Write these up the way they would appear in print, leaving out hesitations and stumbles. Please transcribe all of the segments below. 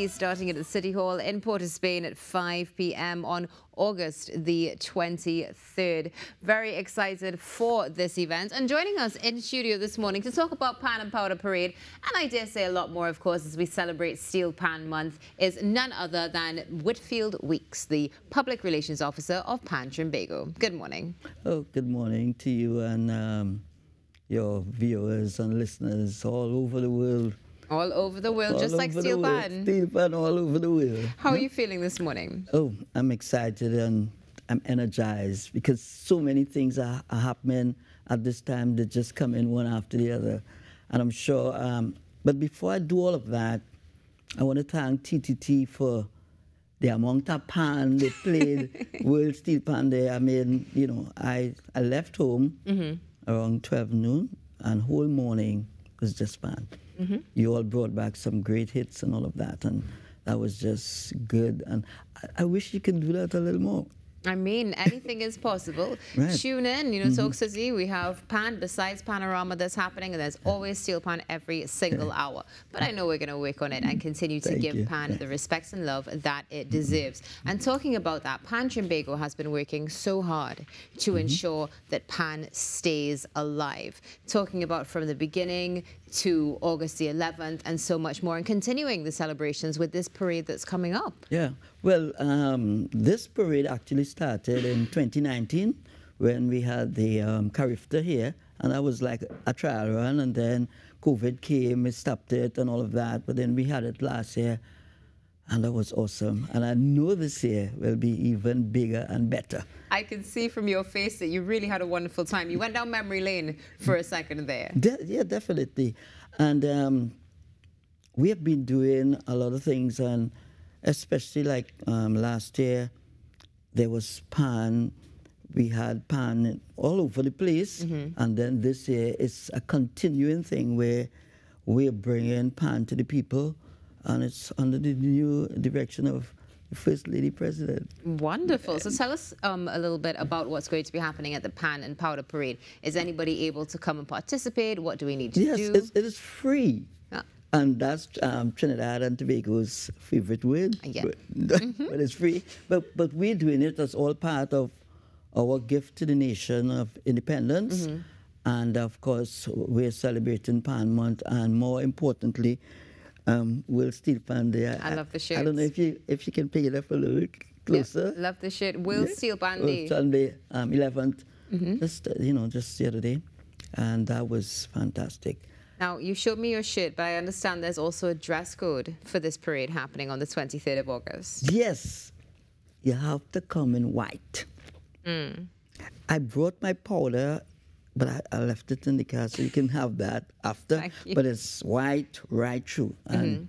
Starting at the City Hall in Port of Spain at 5 p.m. on August the 23rd. Very excited for this event. And joining us in studio this morning to talk about Pan and Powder Parade, and I dare say a lot more, of course, as we celebrate Steel Pan Month, is none other than Whitfield Weeks, the Public Relations Officer of Pan Trimbago. Good morning. Oh, good morning to you and your viewers and listeners all over the world. All over the world, just like Steel Pan. Steel Pan all over the world. How are you feeling this morning? Oh, I'm excited and I'm energized because so many things are happening at this time. They just come in one after the other. And I'm sure, but before I do all of that, I want to thank TTT for the amount of pan they played, World Steel Pan Day. I mean, you know, I left home around 12 noon and whole morning was just pan. You all brought back some great hits and all of that, and that was just good. And I wish you could do that a little more. I mean, anything is possible. Right. Tune in, you know, Talk City. We have Pan besides Panorama that's happening, and there's always Steel Pan every single hour. But I know we're going to work on it and continue to give Pan the respect and love that it deserves. And talking about that, Pan Trimbago has been working so hard to ensure that Pan stays alive. Talking about from the beginning to August the 11th and so much more, and continuing the celebrations with this parade that's coming up. Yeah, well, this parade actually started in 2019 when we had the Carifta here, and that was like a trial run, and then COVID came, it stopped it and all of that, but then we had it last year, and that was awesome. And I know this year will be even bigger and better. I can see from your face that you really had a wonderful time. You went down memory lane for a second there. Yeah, definitely. And we have been doing a lot of things, and especially like last year, there was Pan. We had Pan all over the place. And then this year, it's a continuing thing where we're bringing Pan to the people, and it's under the new direction of the First Lady President. Wonderful. So tell us a little bit about what's going to be happening at the Pan and Powder Parade. Is anybody able to come and participate? What do we need to do? Yes, it is free. And that's Trinidad and Tobago's favorite word. Yeah. But it's free. But we're doing it as all part of our gift to the nation of independence. And of course, we're celebrating Pan Month, and more importantly, World Steel Pan Day. I love the shirt. I don't know if you can pick it up a little closer. Yeah, love the shirt. World Steel Pan Day. Sunday, 11th. Just just the other day, and that was fantastic. Now, you showed me your shirt, but I understand there's also a dress code for this parade happening on the 23rd of August. Yes, you have to come in white. I brought my powder, but I left it in the car, so you can have that after. Thank you. But it's white right through, and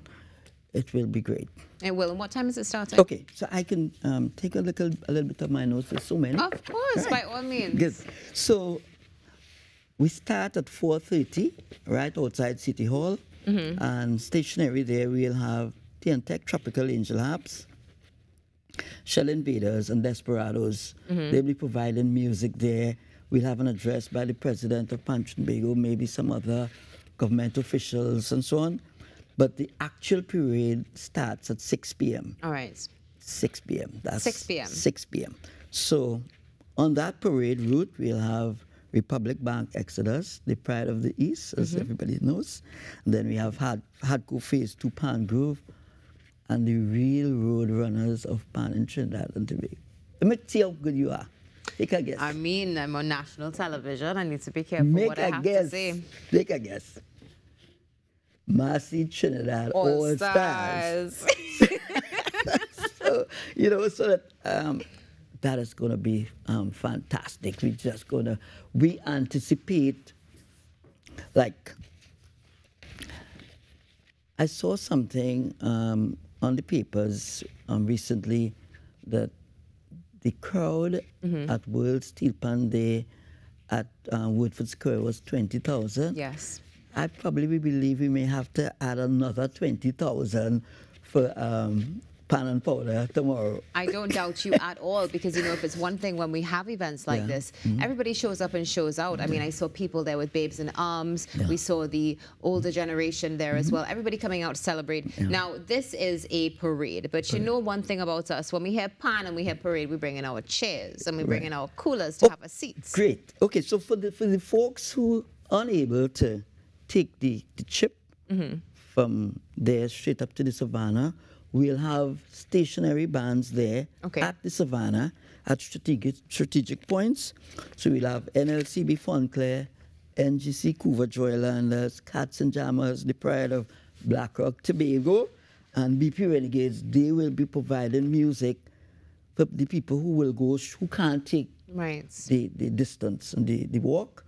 it will be great. It will. And what time is it starting? Okay, so I can take a little bit of my notes. There's so many. Of course, by all means. Good. So we start at 4:30, right outside City Hall, and stationary there we'll have TNTech Tropical Angel Harps, Shell Invaders, and Desperados. They'll be providing music there. We'll have an address by the president of Pan Trimbago, maybe some other government officials and so on. But the actual parade starts at 6 p.m. All right. 6 p.m. That's 6 p.m. 6 p.m. So on that parade route, we'll have Republic Bank Exodus, the Pride of the East, as everybody knows. And then we have Hardcore Phase 2 Pan Grove, and the real road runners of Pan in Trinidad and Tobago. Let me see how good you are. Take a guess. I mean, I'm on national television. I need to be careful what I have to say. Make a guess. Marcy Trinidad All Stars. So, you know, so that that is going to be fantastic. We anticipate, like, I saw something on the papers recently that the crowd at World Steel Pan Day at Woodford Square was 20,000. Yes. I probably believe we may have to add another 20,000 for pan and powder tomorrow. I don't doubt you at all, because, you know, if it's one thing when we have events like this, everybody shows up and shows out. I mean, I saw people there with babes in arms. We saw the older generation there as well. Everybody coming out to celebrate. Now, this is a parade, but you know one thing about us, when we hear pan and we hear parade, we bring in our chairs and we bring in our coolers to have a seat. Great. Okay, so for the folks who are unable to take the chip from there straight up to the Savannah, we'll have stationary bands there at the Savannah at strategic points. So we'll have NLCB Fontclair, NGC Couva Joylanders, Cats and Jammers, the Pride of Black Rock Tobago, and BP Renegades. They will be providing music for the people who will go, who can't take the distance and the walk.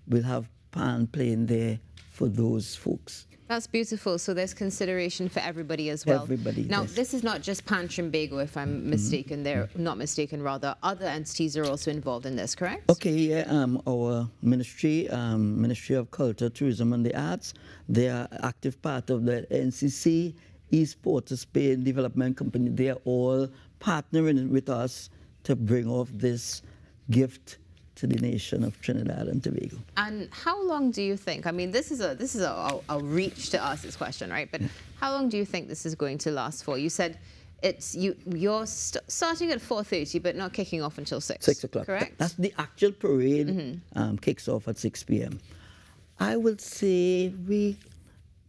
We'll have pan playing there for those folks. That's beautiful. So there's consideration for everybody as well. Everybody. Now, this is not just Pan Trimbago, if I'm mistaken. They're not mistaken, rather. Other entities are also involved in this, correct? Okay, yeah. Our ministry, Ministry of Culture, Tourism and the Arts, they are active part of the NCC, East Port of Spain Development Company. They are all partnering with us to bring off this gift to the nation of Trinidad and Tobago. And how long do you think, I mean, this is a reach to ask this question, right? But how long do you think this is going to last for? You said you're starting at 4:30, but not kicking off until 6. 6 o'clock. Correct? That's the actual parade. Kicks off at 6 p.m. I would say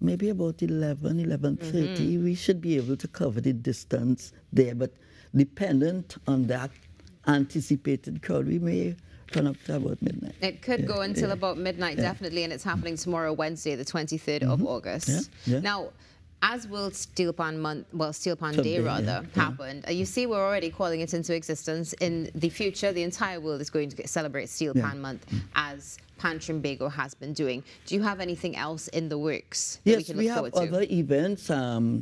maybe about 11:30, we should be able to cover the distance there. But dependent on that anticipated crowd, we may turn up to about midnight. It could go until about midnight, definitely, and it's happening tomorrow, Wednesday, the 23rd of August. Now, as World Steel Pan Month, well, Steel Pan Day rather, happened, you see we're already calling it into existence. In the future, the entire world is going to celebrate Steel Pan Month as Pan Trimbago has been doing. Do you have anything else in the works that we can look forward to? Yes, we have other events.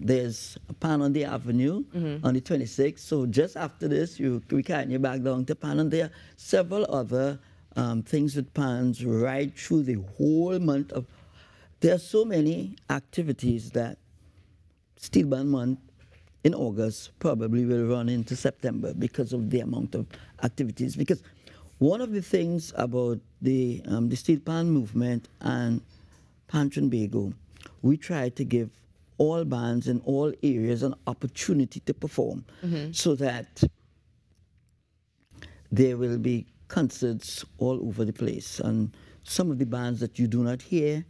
There's Pan on the Avenue on the 26th. So just after this, we carry you back down to Pan. And there are several other things with Pans right through the whole month of. There are so many activities that Steel Pan Month in August probably will run into September because of the amount of activities. Because one of the things about the Steel Pan movement and Pan Trimbago, we try to give all bands in all areas an opportunity to perform so that there will be concerts all over the place. And some of the bands that you do not hear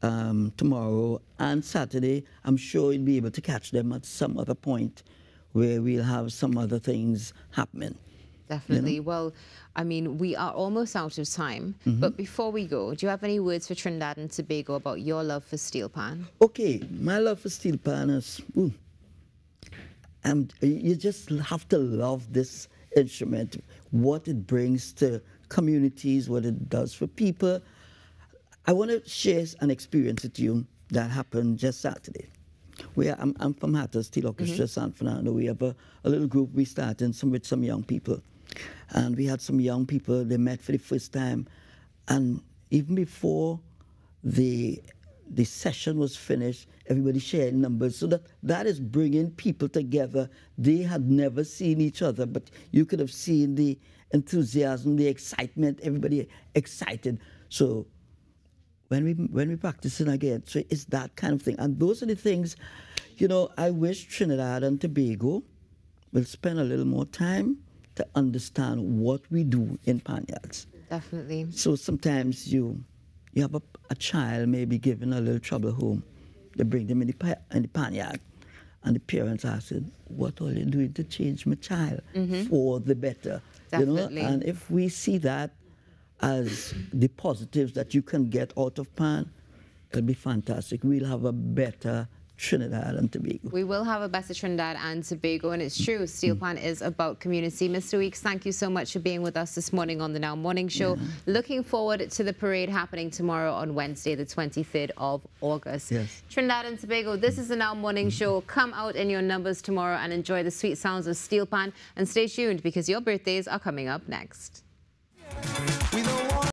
tomorrow and Saturday, I'm sure you'll be able to catch them at some other point where we'll have some other things happening. Definitely. You know? Well, I mean, we are almost out of time. But before we go, do you have any words for Trinidad and Tobago about your love for Steel Pan? Okay, my love for Steel Pan is, you just have to love this instrument, what it brings to communities, what it does for people. I want to share an experience with you that happened just Saturday. I'm from Hatters Steel Orchestra, San Fernando. We have a little group we started with some young people. And we had some young people, they met for the first time. And even before the session was finished, everybody shared numbers. So that is bringing people together. They had never seen each other, but you could have seen the enthusiasm, the excitement, everybody excited. So when we practicing again, so it's that kind of thing. And those are the things, you know, I wish Trinidad and Tobago will spend a little more time to understand what we do in panyards. Definitely. So sometimes you have a child maybe giving a little trouble home. They bring them in the panyard, and the parents ask, what are you doing to change my child for the better? Definitely. You know? And if we see that as the positives that you can get out of Pan, it'll be fantastic. We'll have a better Trinidad and Tobago. We will have a better Trinidad and Tobago, and it's true, Steel Pan is about community. Mr. Weeks, thank you so much for being with us this morning on the Now Morning Show. Looking forward to the parade happening tomorrow on Wednesday, the 23rd of August. Trinidad and Tobago, this is the Now Morning Show. Come out in your numbers tomorrow and enjoy the sweet sounds of Steel Pan, and stay tuned because your birthdays are coming up next.